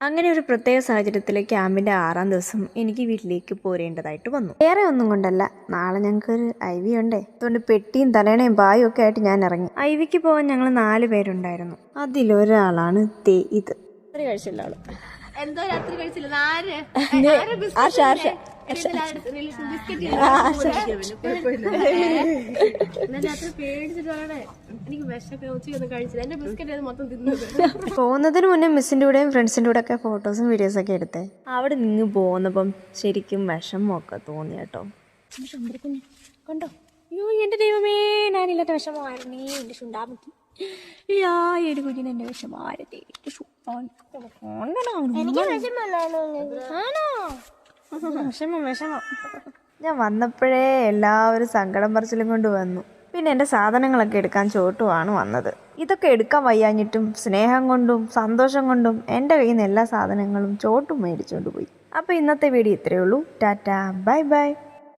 അങ്ങനെ ഒരു പ്രത്യേക സാഹചര്യത്തിൽ ക്യാമ്പിൻ്റെ 6-ാം ദിവസം എനിക്ക് വീട്ടിലേക്ക് പോരേണ്ടതായിട്ട് വന്നു. വേറെ ഒന്നും കൊണ്ടല്ല, നാളെ ഞങ്ങൾക്കൊരു ഐവി ഉണ്ടേ. അതുകൊണ്ട് പെട്ടിയും തലേണയും പായും ഒക്കെ ആയിട്ട് ഞാൻ ഇറങ്ങി. ഐവിക്ക് പോകാൻ ഞങ്ങൾ 4 പേരുണ്ടായിരുന്നു. അതിലൊരാളാണ് ഇത്. രാത്രി കഴിച്ചില്ല ആള്. എന്തോ രാത്രി കഴിച്ചില്ല. പോകുന്നതിന് മുന്നേ മിസ്സിൻ്റെ കൂടെയും ഫ്രണ്ട്സിൻ്റെ കൂടെ ഒക്കെ ഫോട്ടോസും വീഡിയോസും ഒക്കെ എടുത്തേ. അവിടെ നിന്ന് പോകുന്നപ്പം ശരിക്കും വിഷമമൊക്കെ തോന്നി കേട്ടോ. കണ്ടോ? അയ്യോ എന്റെ ദൈവമേ, ഞാനില്ലാത്ത വിഷമമായിരുന്നേ എന്റെ ചുണ്ടാമത്തി. ഒരു കുഞ്ഞിന് എന്റെ വിഷമാരത്തെ വിഷമം. ഞാൻ വന്നപ്പോഴേ എല്ലാവരും സങ്കടം പറച്ചിലും കൊണ്ട് വന്നു. പിന്നെ എൻ്റെ സാധനങ്ങളൊക്കെ എടുക്കാൻ ചോട്ടുമാണ് വന്നത്. ഇതൊക്കെ എടുക്കാൻ വയ്യാഞ്ഞിട്ടും സ്നേഹം കൊണ്ടും സന്തോഷം കൊണ്ടും എൻ്റെ കയ്യിൽ നിന്ന് എല്ലാ സാധനങ്ങളും ചോട്ടും മേടിച്ചുകൊണ്ട് പോയി. അപ്പോൾ ഇന്നത്തെ വീഡിയോ ഇത്രയേ ഉള്ളൂ. Tata, bye bye.